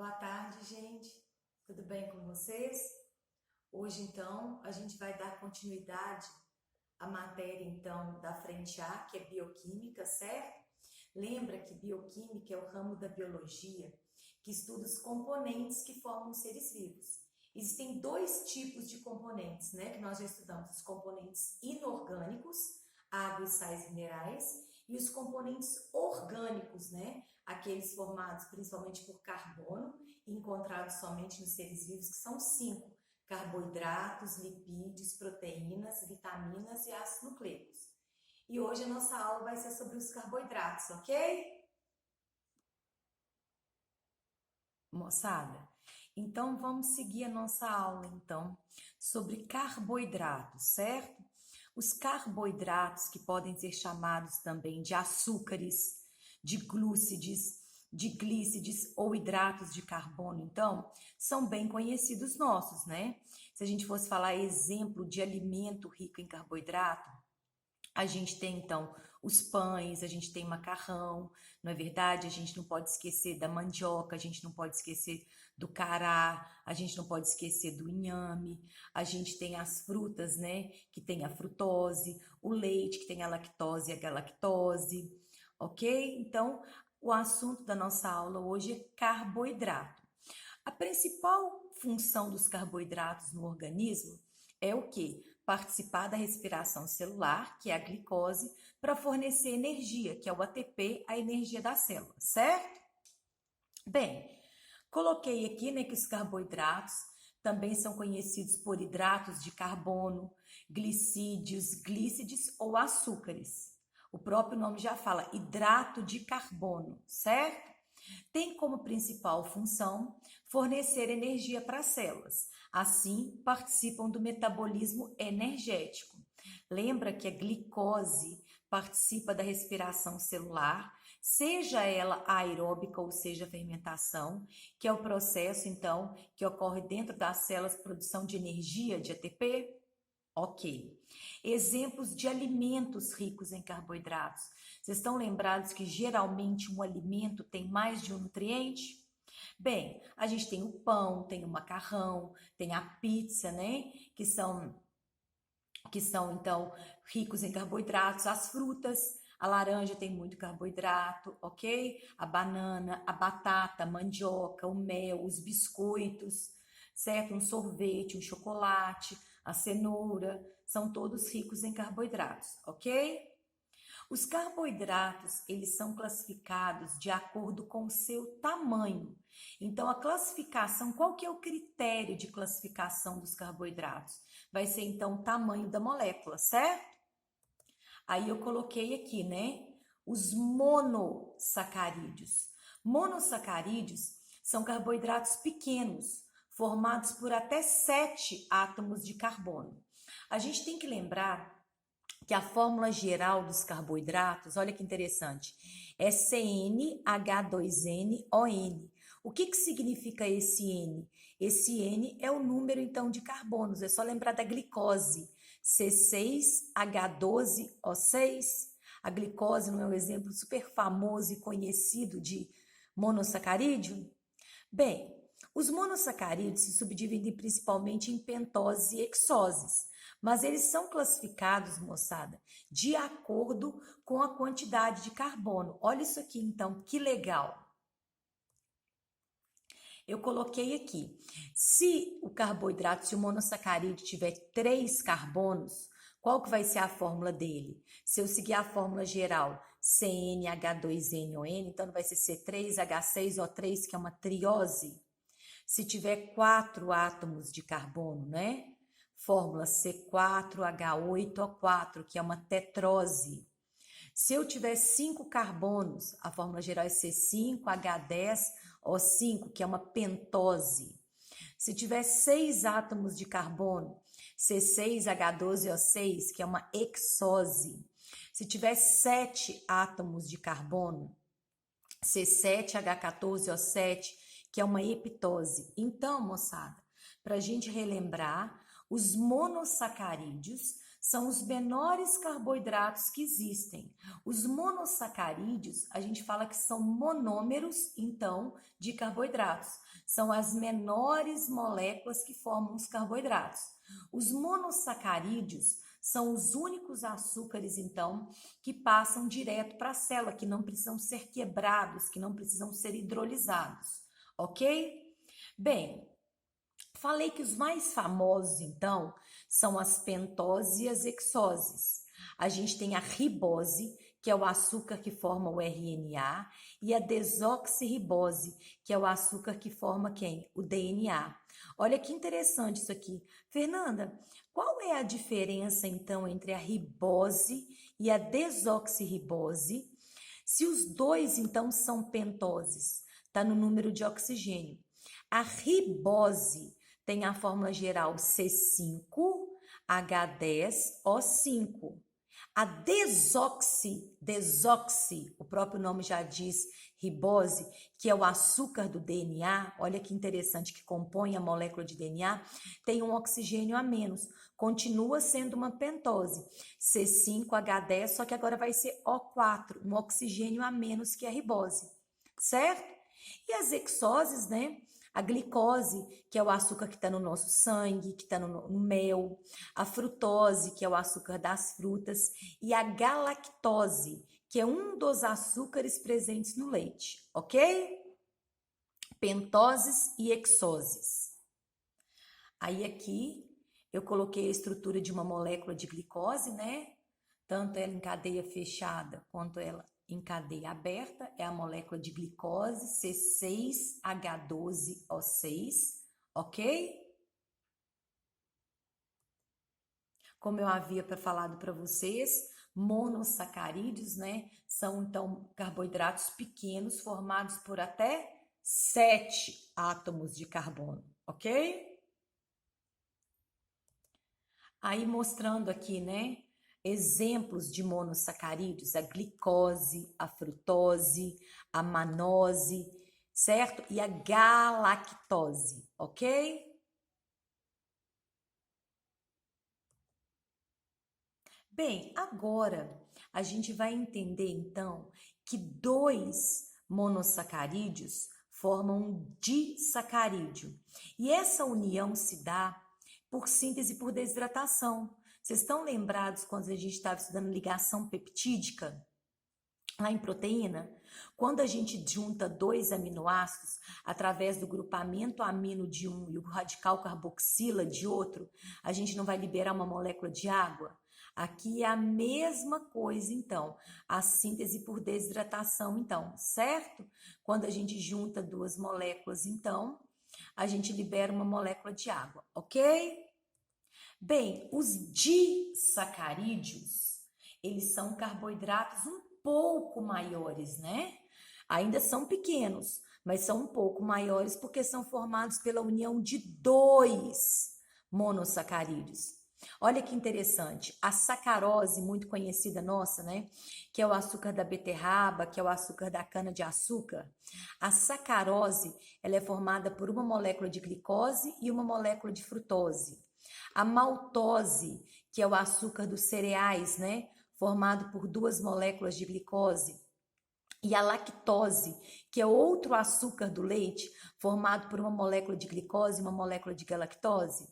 Boa tarde, gente. Tudo bem com vocês? Hoje, então, a gente vai dar continuidade à matéria, então, da frente A, que é bioquímica, certo? Lembra que bioquímica é o ramo da biologia que estuda os componentes que formam os seres vivos. Existem dois tipos de componentes, né, que nós já estudamos: os componentes inorgânicos, água e sais minerais, e os componentes orgânicos, né, aqueles formados principalmente por carbono, encontrados somente nos seres vivos, que são cinco: carboidratos, lipídios, proteínas, vitaminas e ácidos nucleicos. E hoje a nossa aula vai ser sobre os carboidratos, ok? Moçada, então vamos seguir a nossa aula então sobre carboidratos, certo? Os carboidratos, que podem ser chamados também de açúcares, de glúcides, de glícides ou hidratos de carbono, então, são bem conhecidos nossos, né? Se a gente fosse falar exemplo de alimento rico em carboidrato, a gente tem então os pães, a gente tem macarrão, não é verdade? A gente não pode esquecer da mandioca, a gente não pode esquecer do cará, a gente não pode esquecer do inhame, a gente tem as frutas, né? Que tem a frutose, o leite, que tem a lactose e a galactose, ok? Então, o assunto da nossa aula hoje é carboidrato. A principal função dos carboidratos no organismo é o quê? Participar da respiração celular, que é a glicose, para fornecer energia, que é o ATP, a energia da célula, certo? Bem, coloquei aqui, né, que os carboidratos também são conhecidos por hidratos de carbono, glicídios, glícides ou açúcares. O próprio nome já fala hidrato de carbono, certo? Tem como principal função fornecer energia para as células. Assim, participam do metabolismo energético. Lembra que a glicose participa da respiração celular, seja ela aeróbica ou seja fermentação, que é o processo, então, que ocorre dentro das células, produção de energia, de ATP? Ok. Exemplos de alimentos ricos em carboidratos. Vocês estão lembrados que geralmente um alimento tem mais de um nutriente? Bem, a gente tem o pão, tem o macarrão, tem a pizza, né? Que são então ricos em carboidratos. As frutas, a laranja tem muito carboidrato, ok? A banana, a batata, a mandioca, o mel, os biscoitos, certo? Um sorvete, um chocolate, a cenoura, são todos ricos em carboidratos, ok? Os carboidratos, eles são classificados de acordo com o seu tamanho. Então, a classificação, qual que é o critério de classificação dos carboidratos? Vai ser, então, o tamanho da molécula, certo? Aí eu coloquei aqui, né? Os monossacarídeos. Monossacarídeos são carboidratos pequenos, formados por até 7 átomos de carbono. A gente tem que lembrar que a fórmula geral dos carboidratos, olha que interessante, é CnH2nON. O que significa esse N? Esse N é o número, então, de carbonos. É só lembrar da glicose, C6H12O6. A glicose não é um exemplo super famoso e conhecido de monossacarídeo? Bem, os monossacarídeos se subdividem principalmente em pentoses e hexoses, mas eles são classificados, moçada, de acordo com a quantidade de carbono. Olha isso aqui, então, que legal. Eu coloquei aqui, se o carboidrato, se o monossacarídeo tiver 3 carbonos, qual que vai ser a fórmula dele? Se eu seguir a fórmula geral, CnH2nON, então vai ser C3H6O3, que é uma triose. Se tiver 4 átomos de carbono, né? Fórmula C4H8O4, que é uma tetrose. Se eu tiver 5 carbonos, a fórmula geral é C5H10O5, que é uma pentose. Se tiver 6 átomos de carbono, C6H12O6, que é uma hexose. Se tiver 7 átomos de carbono, C7H14O7, que é uma heptose. Então, moçada, para a gente relembrar, os monossacarídeos São os menores carboidratos que existem. Os monossacarídeos, a gente fala que são monômeros, então, de carboidratos. São as menores moléculas que formam os carboidratos. Os monossacarídeos são os únicos açúcares, então, que passam direto para a célula, que não precisam ser quebrados, que não precisam ser hidrolizados, ok? Bem, falei que os mais famosos, então, são as pentoses e as hexoses. A gente tem a ribose, que é o açúcar que forma o RNA, e a desoxirribose, que é o açúcar que forma quem? O DNA. Olha que interessante isso aqui. Fernanda, qual é a diferença, então, entre a ribose e a desoxirribose? Se os dois, então, são pentoses, está no número de oxigênio. A ribose tem a fórmula geral C5H10O5. A desoxi, o próprio nome já diz ribose, que é o açúcar do DNA, olha que interessante, que compõe a molécula de DNA, tem um oxigênio a menos, continua sendo uma pentose, C5H10, só que agora vai ser O4, um oxigênio a menos que a ribose, certo? E as hexoses, né? A glicose, que é o açúcar que está no nosso sangue, que está no mel. A frutose, que é o açúcar das frutas. E a galactose, que é um dos açúcares presentes no leite, ok? Pentoses e hexoses. Aí aqui eu coloquei a estrutura de uma molécula de glicose, né? Tanto ela em cadeia fechada quanto ela em cadeia aberta, é a molécula de glicose C6H12O6, ok? Como eu havia falado para vocês, monossacarídeos, né? São então carboidratos pequenos formados por até 7 átomos de carbono, ok? Aí mostrando aqui, né? Exemplos de monossacarídeos, a glicose, a frutose, a manose, certo? E a galactose, ok? Bem, agora a gente vai entender então que dois monossacarídeos formam um disacarídeo. E essa união se dá por síntese por desidratação. Vocês estão lembrados quando a gente estava estudando ligação peptídica lá em proteína? Quando a gente junta dois aminoácidos através do grupamento amino de um e o radical carboxila de outro, a gente não vai liberar uma molécula de água? Aqui é a mesma coisa, então, a síntese por desidratação, então, certo? Quando a gente junta duas moléculas, então, a gente libera uma molécula de água, ok? Bem, os disacarídeos, eles são carboidratos um pouco maiores, né? Ainda são pequenos, mas são um pouco maiores porque são formados pela união de dois monossacarídeos. Olha que interessante, a sacarose, muito conhecida nossa, né? Que é o açúcar da beterraba, que é o açúcar da cana-de-açúcar. A sacarose, ela é formada por uma molécula de glicose e uma molécula de frutose. A maltose, que é o açúcar dos cereais, né? Formado por duas moléculas de glicose. E a lactose, que é outro açúcar do leite, formado por uma molécula de glicose e uma molécula de galactose.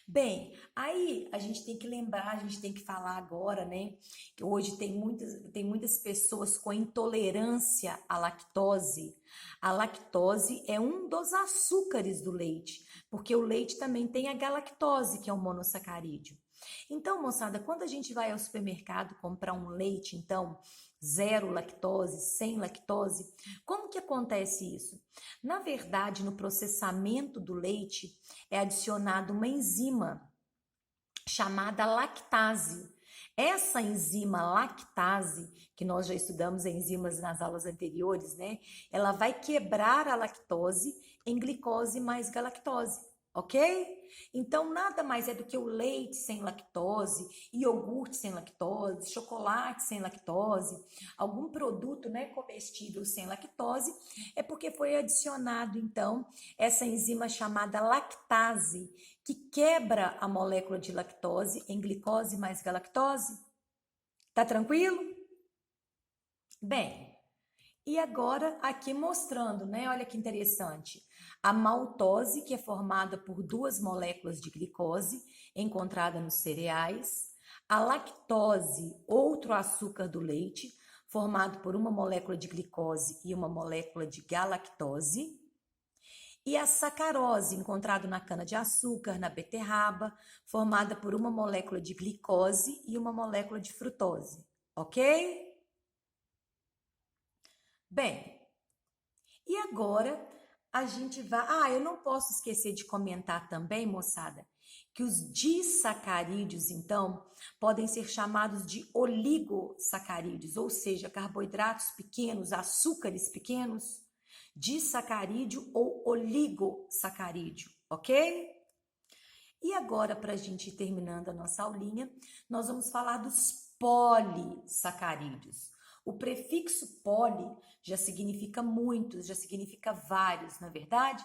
Bem, aí a gente tem que lembrar, a gente tem que falar agora, né? Que hoje tem muitas pessoas com intolerância à lactose. A lactose é um dos açúcares do leite, porque o leite também tem a galactose, que é um monossacarídeo. Então, moçada, quando a gente vai ao supermercado comprar um leite, então, zero lactose, sem lactose, como que acontece isso? Na verdade, no processamento do leite é adicionada uma enzima chamada lactase. Essa enzima lactase, que nós já estudamos enzimas nas aulas anteriores, né? Ela vai quebrar a lactose em glicose mais galactose, ok? Então, nada mais é do que o leite sem lactose, iogurte sem lactose, chocolate sem lactose, algum produto, né, comestível sem lactose, é porque foi adicionado, então, essa enzima chamada lactase, que quebra a molécula de lactose em glicose mais galactose. Tá tranquilo? Bem, e agora aqui mostrando, né? Olha que interessante. A maltose, que é formada por duas moléculas de glicose encontrada nos cereais. A lactose, outro açúcar do leite, formado por uma molécula de glicose e uma molécula de galactose. E a sacarose, encontrado na cana-de-açúcar, na beterraba, formada por uma molécula de glicose e uma molécula de frutose. Ok? Bem, e agora a gente vai. Ah, eu não posso esquecer de comentar também, moçada, que os disacarídeos, então, podem ser chamados de oligosacarídeos, ou seja, carboidratos pequenos, açúcares pequenos, disacarídeo ou oligosacarídeo, ok? E agora, para a gente ir terminando a nossa aulinha, nós vamos falar dos polissacarídeos. O prefixo poli já significa muitos, já significa vários, na verdade?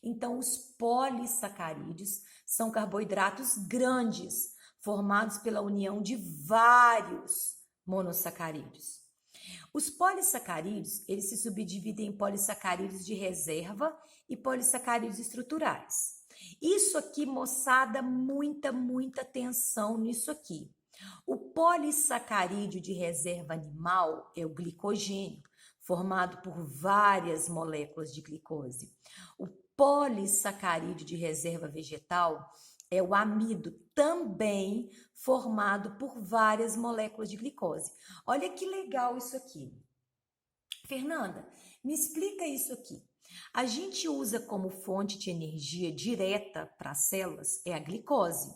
Então, os polissacarídeos são carboidratos grandes, formados pela união de vários monossacarídeos. Os polissacarídeos, eles se subdividem em polissacarídeos de reserva e polissacarídeos estruturais. Isso aqui, moçada, muita atenção nisso aqui. O polissacarídeo de reserva animal é o glicogênio, formado por várias moléculas de glicose. O polissacarídeo de reserva vegetal é o amido, também formado por várias moléculas de glicose. Olha que legal isso aqui. Fernanda, me explica isso aqui. A gente usa como fonte de energia direta para as células é a glicose,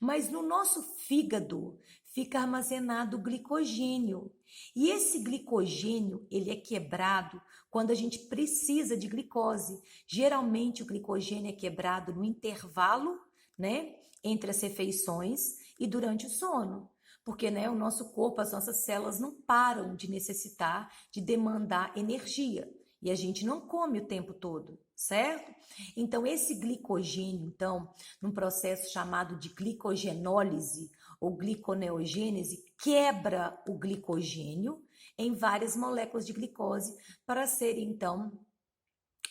mas no nosso fígado fica armazenado o glicogênio. E esse glicogênio, ele é quebrado quando a gente precisa de glicose. Geralmente o glicogênio é quebrado no intervalo, né, entre as refeições e durante o sono. Porque, né, o nosso corpo, as nossas células não param de necessitar, de demandar energia. E a gente não come o tempo todo, certo? Então, esse glicogênio, então, num processo chamado de glicogenólise ou gliconeogênese, quebra o glicogênio em várias moléculas de glicose para serem, então,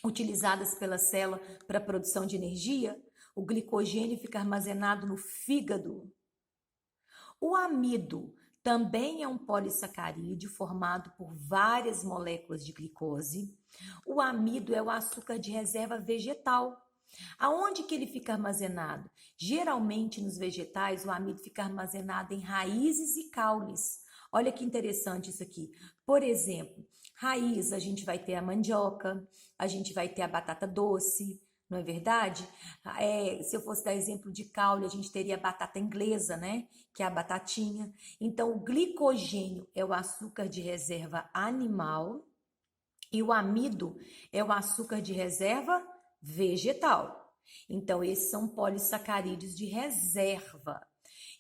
utilizadas pela célula para a produção de energia. O glicogênio fica armazenado no fígado. O amido também é um polissacarídeo formado por várias moléculas de glicose. O amido é o açúcar de reserva vegetal. Aonde que ele fica armazenado? Geralmente nos vegetais o amido fica armazenado em raízes e caules. Olha que interessante isso aqui. Por exemplo, raiz a gente vai ter a mandioca, a gente vai ter a batata doce, não é verdade? Se eu fosse dar exemplo de caule, a gente teria a batata inglesa, né? Que é a batatinha. Então, o glicogênio é o açúcar de reserva animal e o amido é o açúcar de reserva vegetal. Então, esses são polissacarídeos de reserva.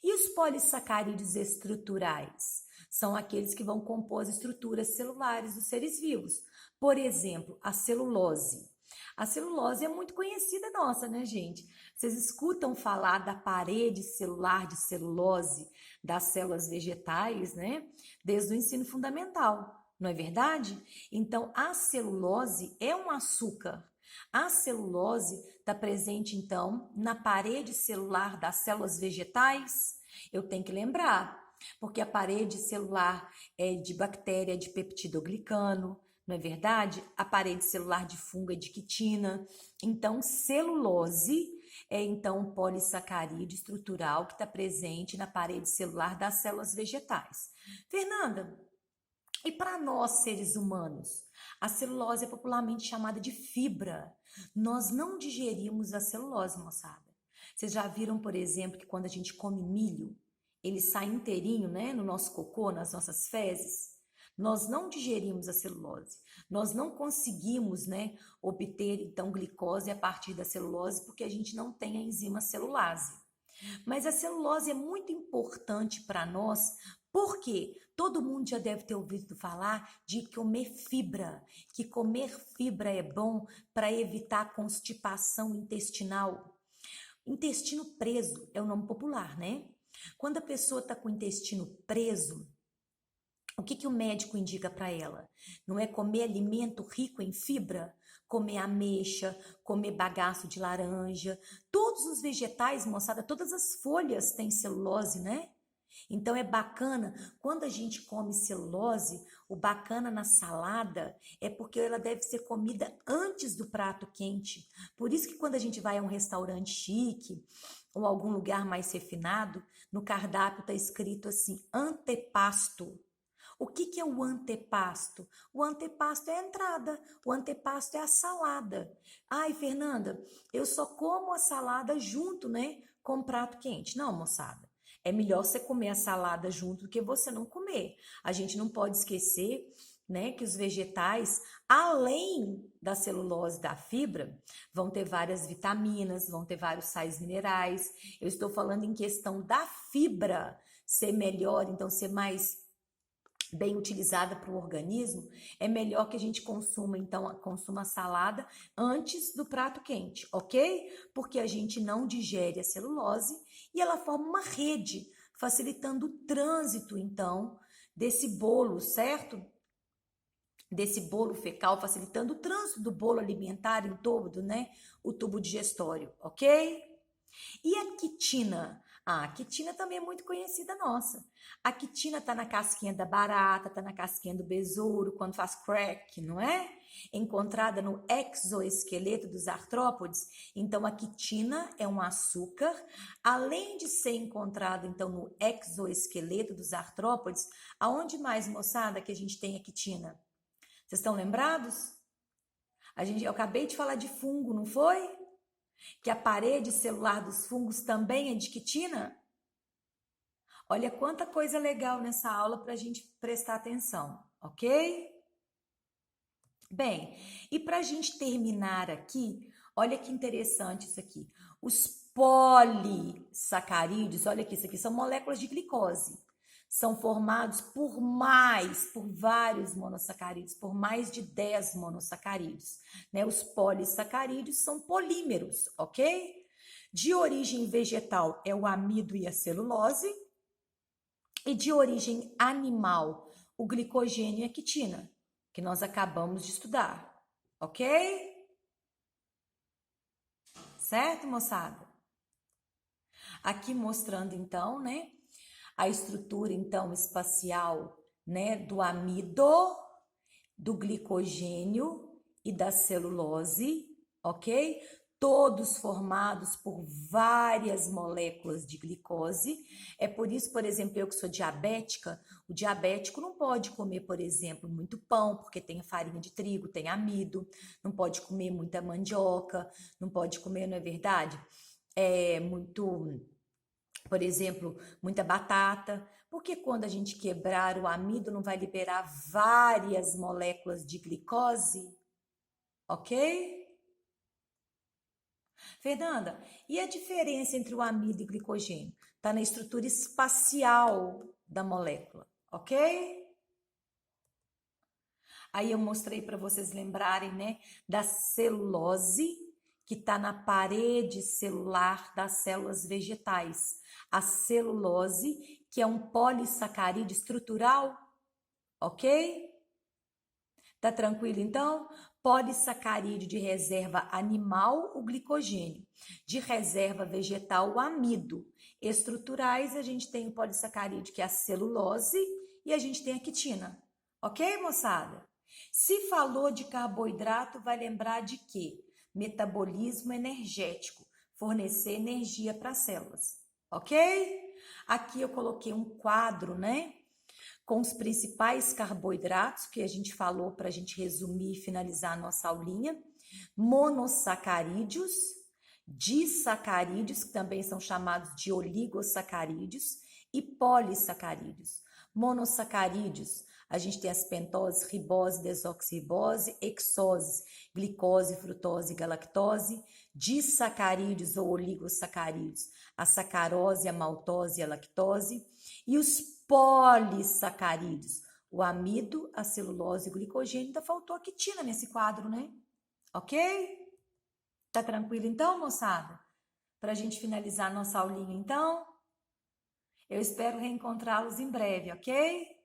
E os polissacarídeos estruturais? São aqueles que vão compor as estruturas celulares dos seres vivos. Por exemplo, a celulose. A celulose é muito conhecida nossa, né, gente? Vocês escutam falar da parede celular de celulose das células vegetais, né? Desde o ensino fundamental, não é verdade? Então, a celulose é um açúcar. A celulose está presente, então, na parede celular das células vegetais. Eu tenho que lembrar, porque a parede celular é de bactéria de peptidoglicano, não é verdade? A parede celular de fungo é de quitina. Então, celulose é então um polissacarídeo estrutural que está presente na parede celular das células vegetais. Fernanda, e para nós seres humanos? A celulose é popularmente chamada de fibra. Nós não digerimos a celulose, moçada. Vocês já viram, por exemplo, que quando a gente come milho, ele sai inteirinho, né, no nosso cocô, nas nossas fezes? nós não digerimos a celulose, nós não conseguimos, né, obter então glicose a partir da celulose porque a gente não tem a enzima celulase. Mas a celulose é muito importante para nós, porque todo mundo já deve ter ouvido falar de comer fibra, que comer fibra é bom para evitar constipação intestinal. Intestino preso é o nome popular, né? Quando a pessoa está com o intestino preso, o que o médico indica para ela? Não é comer alimento rico em fibra? Comer ameixa, comer bagaço de laranja. Todos os vegetais, moçada, todas as folhas têm celulose, né? Então é bacana, quando a gente come celulose, o bacana na salada é porque ela deve ser comida antes do prato quente. Por isso que quando a gente vai a um restaurante chique ou algum lugar mais refinado, no cardápio está escrito assim, antepasto. O que é o antepasto? O antepasto é a entrada, o antepasto é a salada. Ai, Fernanda, eu só como a salada junto, né, com o prato quente. Não, moçada, é melhor você comer a salada junto do que você não comer. A gente não pode esquecer, né, que os vegetais, além da celulose, da fibra, vão ter várias vitaminas, vão ter vários sais minerais. Eu estou falando em questão da fibra ser melhor, então ser mais bem utilizada para o organismo, é melhor que a gente consuma, então, consuma a salada antes do prato quente, ok? Porque a gente não digere a celulose e ela forma uma rede, facilitando o trânsito, então, desse bolo, certo? Desse bolo fecal, facilitando o trânsito do bolo alimentar em todo, né? O tubo digestório, ok? E a quitina? Ah, a quitina também é muito conhecida nossa. A quitina tá na casquinha da barata, tá na casquinha do besouro, quando faz crack, não é? Encontrada no exoesqueleto dos artrópodes. Então, a quitina é um açúcar. Além de ser encontrado, então, no exoesqueleto dos artrópodes, aonde mais, moçada, que a gente tem a quitina? Vocês estão lembrados? Eu acabei de falar de fungo, não foi? Que a parede celular dos fungos também é de quitina? Olha quanta coisa legal nessa aula para a gente prestar atenção, ok? Bem, e para a gente terminar aqui, olha que interessante isso aqui. Os polissacarídeos, olha aqui, isso aqui são moléculas de glicose. São formados por vários monossacarídeos, por mais de 10 monossacarídeos, né? Os polissacarídeos são polímeros, ok? De origem vegetal é o amido e a celulose, e de origem animal, o glicogênio e a quitina, que nós acabamos de estudar, ok? Certo, moçada? Aqui mostrando então, né? A estrutura, então, espacial, né, do amido, do glicogênio e da celulose, ok? Todos formados por várias moléculas de glicose. É por isso, por exemplo, eu que sou diabética, o diabético não pode comer, por exemplo, muito pão, porque tem farinha de trigo, tem amido, não pode comer muita mandioca, não pode comer, não é verdade? Por exemplo, muita batata, porque quando a gente quebrar o amido, não vai liberar várias moléculas de glicose, ok? Fernanda, e a diferença entre o amido e o glicogênio? Está na estrutura espacial da molécula, ok? Aí eu mostrei para vocês lembrarem, né, da celulose, que está na parede celular das células vegetais. A celulose, que é um polissacarídeo estrutural, ok? Tá tranquilo então? Polissacarídeo de reserva animal, o glicogênio. De reserva vegetal, o amido. Estruturais, a gente tem o polissacarídeo, que é a celulose, e a gente tem a quitina. Ok, moçada? Se falou de carboidrato, vai lembrar de quê? Metabolismo energético, fornecer energia para as células, ok? Aqui eu coloquei um quadro, né? Com os principais carboidratos que a gente falou para a gente resumir e finalizar a nossa aulinha. Monossacarídeos, disacarídeos, que também são chamados de oligosacarídeos, e polissacarídeos. Monossacarídeos, A gente tem as pentoses, ribose, desoxirribose, hexoses, glicose, frutose, galactose, disacarídeos ou oligosacarídeos, a sacarose, a maltose e a lactose, e os polissacarídeos, o amido, a celulose e o glicogênio. Ainda faltou a quitina nesse quadro, né? Ok? Tá tranquilo então, moçada? Para a gente finalizar nossa aulinha, então? Eu espero reencontrá-los em breve, ok?